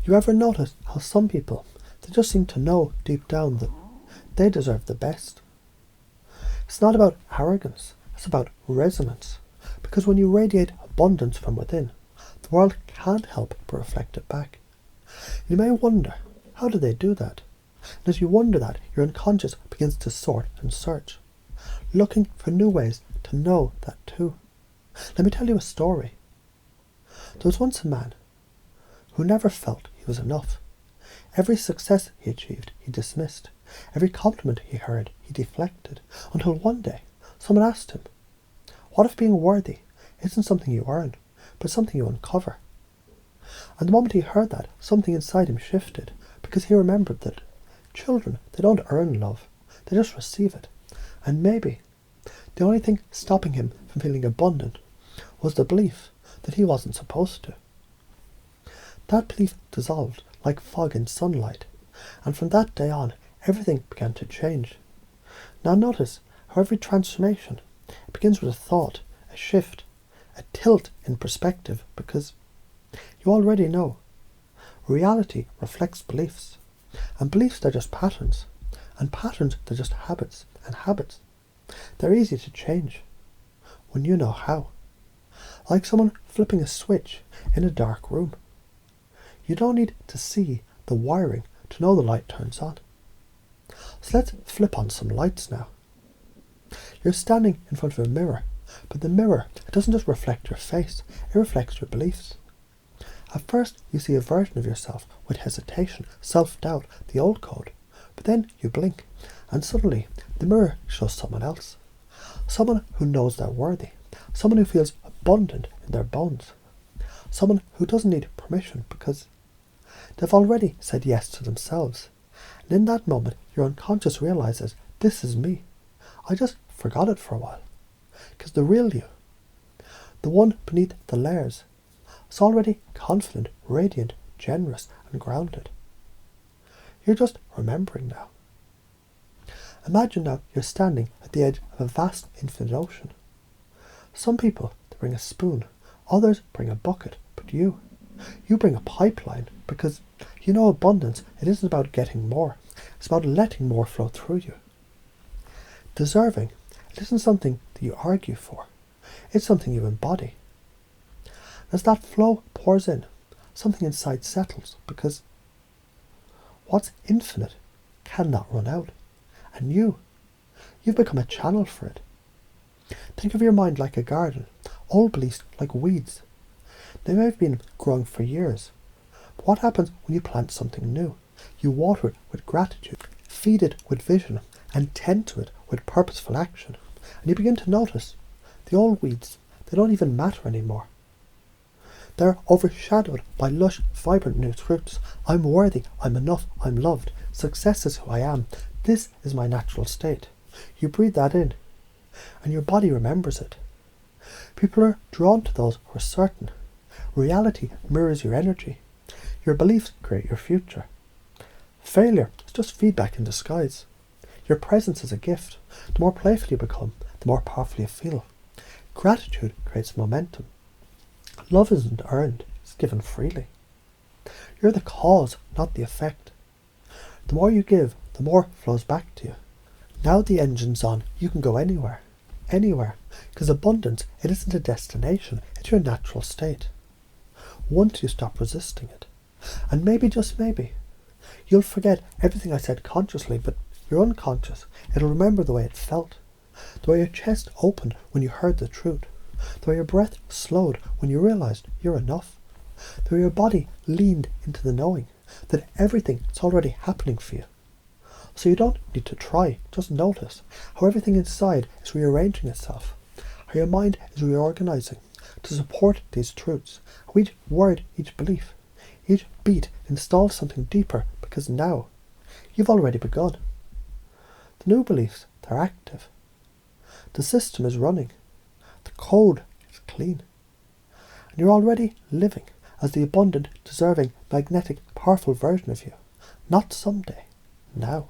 You ever notice how some people, they just seem to know deep down that they deserve the best? It's not about arrogance, it's about resonance. Because when you radiate abundance from within, the world can't help but reflect it back. You may wonder, how do they do that? And as you wonder that, your unconscious begins to sort and search, looking for new ways to know that too. Let me tell you a story. There was once a man who never felt he was enough. Every success he achieved, he dismissed. Every compliment he heard, he deflected. Until one day, someone asked him, what if being worthy isn't something you earn, but something you uncover? And the moment he heard that, something inside him shifted, because he remembered that children, they don't earn love, they just receive it. And maybe the only thing stopping him from feeling abundant was the belief that he wasn't supposed to. That belief dissolved like fog in sunlight, and from that day on, everything began to change. Now notice how every transformation, it begins with a thought, a shift, a tilt in perspective, because you already know reality reflects beliefs, and beliefs, they're just patterns, and patterns, they're just habits, and habits, they're easy to change when you know how. Like someone flipping a switch in a dark room. You don't need to see the wiring to know the light turns on. So let's flip on some lights now. You're standing in front of a mirror, but the mirror, it doesn't just reflect your face, it reflects your beliefs. At first, you see a version of yourself with hesitation, self-doubt, the old code. But then you blink, and suddenly the mirror shows someone else. Someone who knows they're worthy. Someone who feels abundant in their bones. Someone who doesn't need permission because they've already said yes to themselves. And in that moment, your unconscious realizes, this is me. I just forgot it for a while. Because the real you, the one beneath the layers, is already confident, radiant, generous, and grounded. You're just remembering now. Imagine now you're standing at the edge of a vast infinite ocean. Some people, they bring a spoon, others bring a bucket, but you bring a pipeline, because you know abundance, it isn't about getting more, it's about letting more flow through you. Deserving, it isn't something that you argue for, it's something you embody. As that flow pours in, something inside settles, because what's infinite cannot run out, and you've become a channel for it. Think of your mind like a garden, old beliefs like weeds. They may have been growing for years, but what happens when you plant something new? You water it with gratitude, feed it with vision, and tend to it with purposeful action, and you begin to notice the old weeds, they don't even matter anymore. They're overshadowed by lush, vibrant new truths. I'm worthy, I'm enough, I'm loved. Success is who I am. This is my natural state. You breathe that in, and your body remembers it. People are drawn to those who are certain. Reality mirrors your energy. Your beliefs create your future. Failure is just feedback in disguise. Your presence is a gift. The more playful you become, the more powerful you feel. Gratitude creates momentum. Love isn't earned, it's given freely. You're the cause, not the effect. The more you give, the more flows back to you. Now the engine's on, you can go anywhere. Anywhere. Because abundance, it isn't a destination, it's your natural state. Once you stop resisting it. And maybe, just maybe, you'll forget everything I said consciously, but your unconscious, it'll remember the way it felt. The way your chest opened when you heard the truth. The way your breath slowed when you realized you're enough. The way your body leaned into the knowing that everything is already happening for you. So you don't need to try, just notice how everything inside is rearranging itself, how your mind is reorganizing to support these truths, how each word, each belief, each beat installs something deeper, because now you've already begun. The new beliefs, they're active. The system is running. The code is clean. And you're already living as the abundant, deserving, magnetic, powerful version of you. Not someday, now.